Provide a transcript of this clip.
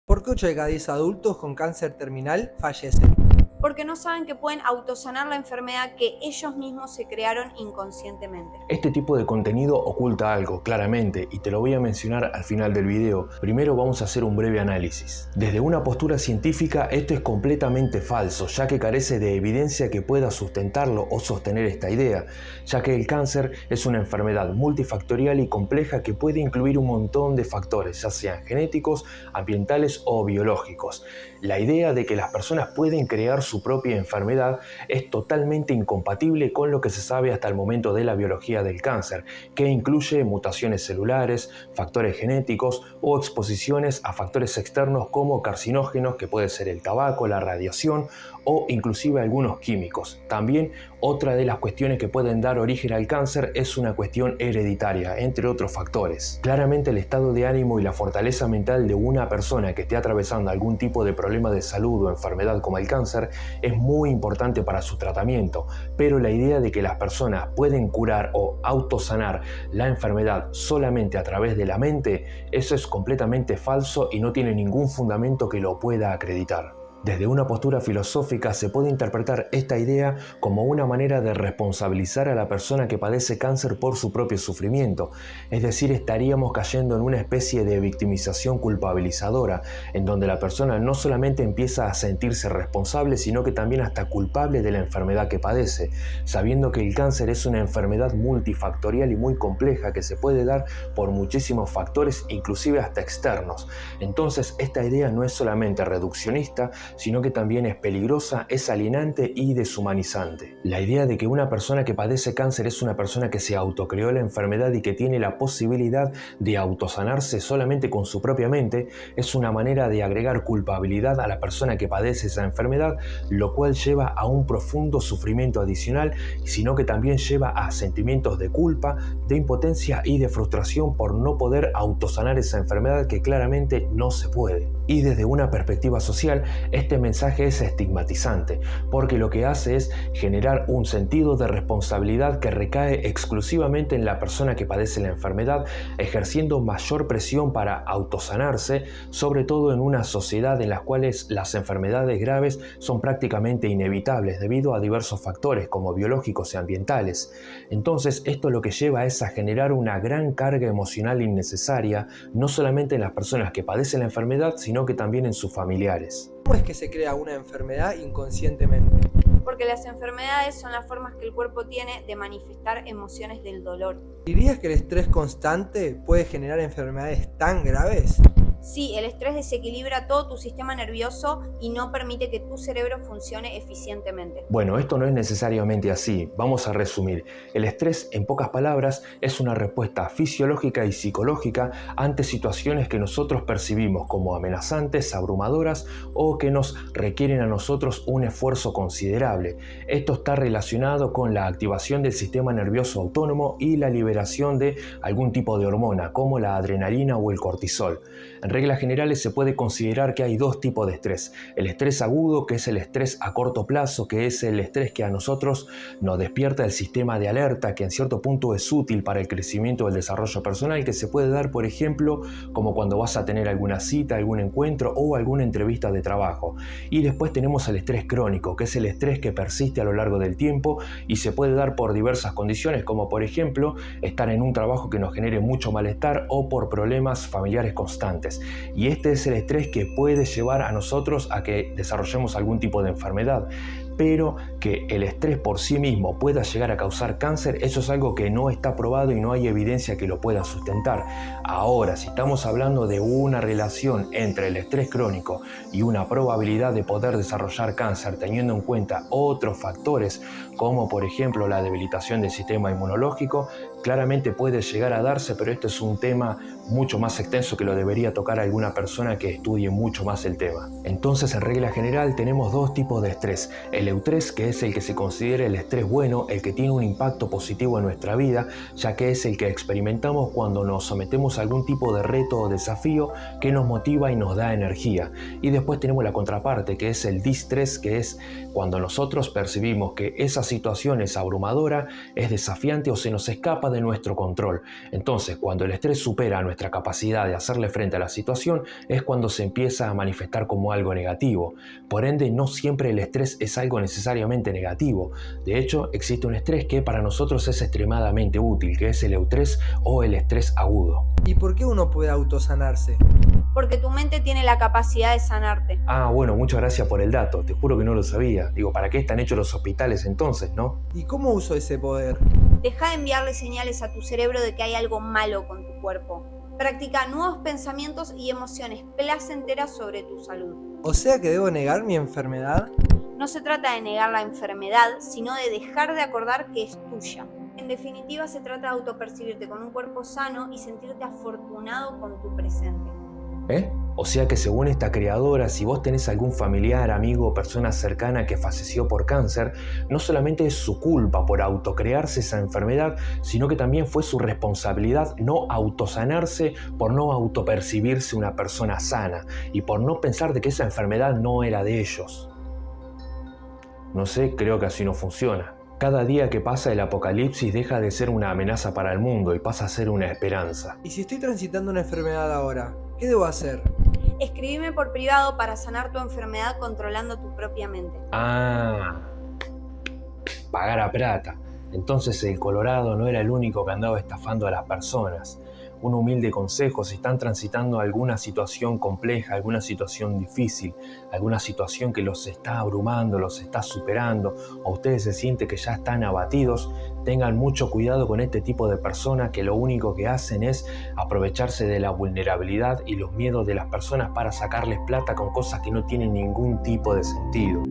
¿Por qué 8 de cada 10 adultos con cáncer terminal fallecen? Porque no saben que pueden autosanar la enfermedad que ellos mismos se crearon inconscientemente. Este tipo de contenido oculta algo, claramente, y te lo voy a mencionar al final del video. Primero vamos a hacer un breve análisis. Desde una postura científica, esto es completamente falso, ya que carece de evidencia que pueda sustentarlo o sostener esta idea, ya que el cáncer es una enfermedad multifactorial y compleja que puede incluir un montón de factores, ya sean genéticos, ambientales o biológicos. La idea de que las personas pueden crear su propia enfermedad es totalmente incompatible con lo que se sabe hasta el momento de la biología del cáncer, que incluye mutaciones celulares, factores genéticos o exposiciones a factores externos como carcinógenos, que puede ser el tabaco, la radiación o inclusive algunos químicos. También otra de las cuestiones que pueden dar origen al cáncer es una cuestión hereditaria, entre otros factores. Claramente el estado de ánimo y la fortaleza mental de una persona que esté atravesando algún tipo de problema de salud o enfermedad como el cáncer es muy importante para su tratamiento, pero la idea de que las personas pueden curar o autosanar la enfermedad solamente a través de la mente, eso es completamente falso y no tiene ningún fundamento que lo pueda acreditar. Desde una postura filosófica se puede interpretar esta idea como una manera de responsabilizar a la persona que padece cáncer por su propio sufrimiento, es decir, estaríamos cayendo en una especie de victimización culpabilizadora, en donde la persona no solamente empieza a sentirse responsable, sino que también hasta culpable de la enfermedad que padece, sabiendo que el cáncer es una enfermedad multifactorial y muy compleja que se puede dar por muchísimos factores, inclusive hasta externos. Entonces, esta idea no es solamente reduccionista, sino que también es peligrosa, es alienante y deshumanizante. La idea de que una persona que padece cáncer es una persona que se autocreó la enfermedad y que tiene la posibilidad de autosanarse solamente con su propia mente es una manera de agregar culpabilidad a la persona que padece esa enfermedad, lo cual lleva a un profundo sufrimiento adicional, sino que también lleva a sentimientos de culpa, de impotencia y de frustración por no poder autosanar esa enfermedad que claramente no se puede. Y desde una perspectiva social, este mensaje es estigmatizante, porque lo que hace es generar un sentido de responsabilidad que recae exclusivamente en la persona que padece la enfermedad, ejerciendo mayor presión para autosanarse, sobre todo en una sociedad en la cual las enfermedades graves son prácticamente inevitables debido a diversos factores como biológicos y ambientales. Entonces, esto lo que lleva es a generar una gran carga emocional innecesaria, no solamente en las personas que padecen la enfermedad, sino que también en sus familiares. ¿Cómo es que se crea una enfermedad inconscientemente? Porque las enfermedades son las formas que el cuerpo tiene de manifestar emociones del dolor. ¿Dirías que el estrés constante puede generar enfermedades tan graves? Sí, el estrés desequilibra todo tu sistema nervioso y no permite que tu cerebro funcione eficientemente. Bueno, esto no es necesariamente así. Vamos a resumir. El estrés, en pocas palabras, es una respuesta fisiológica y psicológica ante situaciones que nosotros percibimos como amenazantes, abrumadoras o que nos requieren a nosotros un esfuerzo considerable. Esto está relacionado con la activación del sistema nervioso autónomo y la liberación de algún tipo de hormona, como la adrenalina o el cortisol. En reglas generales se puede considerar que hay dos tipos de estrés. El estrés agudo, que es el estrés a corto plazo, que es el estrés que a nosotros nos despierta el sistema de alerta, que en cierto punto es útil para el crecimiento y el desarrollo personal, que se puede dar, por ejemplo, como cuando vas a tener alguna cita, algún encuentro o alguna entrevista de trabajo. Y después tenemos el estrés crónico, que es el estrés que persiste a lo largo del tiempo y se puede dar por diversas condiciones, como por ejemplo, estar en un trabajo que nos genere mucho malestar o por problemas familiares constantes. Y este es el estrés que puede llevar a nosotros a que desarrollemos algún tipo de enfermedad. Pero que el estrés por sí mismo pueda llegar a causar cáncer, eso es algo que no está probado y no hay evidencia que lo pueda sustentar. Ahora, si estamos hablando de una relación entre el estrés crónico y una probabilidad de poder desarrollar cáncer teniendo en cuenta otros factores, como por ejemplo la debilitación del sistema inmunológico, claramente puede llegar a darse, pero esto es un tema mucho más extenso que lo debería tocar alguna persona que estudie mucho más el tema. Entonces, en regla general, tenemos dos tipos de estrés: el el eustrés, que es el que se considera el estrés bueno, el que tiene un impacto positivo en nuestra vida, ya que es el que experimentamos cuando nos sometemos a algún tipo de reto o desafío que nos motiva y nos da energía. Y después tenemos la contraparte, que es el distrés, que es cuando nosotros percibimos que esa situación es abrumadora, es desafiante o se nos escapa de nuestro control. Entonces, cuando el estrés supera nuestra capacidad de hacerle frente a la situación, es cuando se empieza a manifestar como algo negativo. Por ende, no siempre el estrés es algo necesariamente negativo. De hecho, existe un estrés que para nosotros es extremadamente útil, que es el eustrés o el estrés agudo. ¿Y por qué uno puede autosanarse? Porque tu mente tiene la capacidad de sanarte. Ah, bueno, muchas gracias por el dato. Te juro que no lo sabía. Digo, ¿para qué están hechos los hospitales entonces, no? ¿Y cómo uso ese poder? Deja de enviarle señales a tu cerebro de que hay algo malo con tu cuerpo. Practica nuevos pensamientos y emociones placenteras sobre tu salud. ¿O sea que debo negar mi enfermedad? No se trata de negar la enfermedad, sino de dejar de acordar que es tuya. En definitiva, se trata de autopercibirte con un cuerpo sano y sentirte afortunado con tu presente. O sea que según esta creadora, si vos tenés algún familiar, amigo o persona cercana que falleció por cáncer, no solamente es su culpa por autocrearse esa enfermedad, sino que también fue su responsabilidad no autosanarse por no autopercibirse una persona sana y por no pensar de que esa enfermedad no era de ellos. No sé, creo que así no funciona. Cada día que pasa el apocalipsis deja de ser una amenaza para el mundo y pasa a ser una esperanza. ¿Y si estoy transitando una enfermedad ahora? ¿Qué debo hacer? Escribime por privado para sanar tu enfermedad controlando tu propia mente. Ah, pagar a plata. Entonces el Colorado no era el único que andaba estafando a las personas. Un humilde consejo: si están transitando alguna situación compleja, alguna situación difícil, alguna situación que los está abrumando, los está superando, o ustedes se sienten que ya están abatidos, tengan mucho cuidado con este tipo de personas que lo único que hacen es aprovecharse de la vulnerabilidad y los miedos de las personas para sacarles plata con cosas que no tienen ningún tipo de sentido.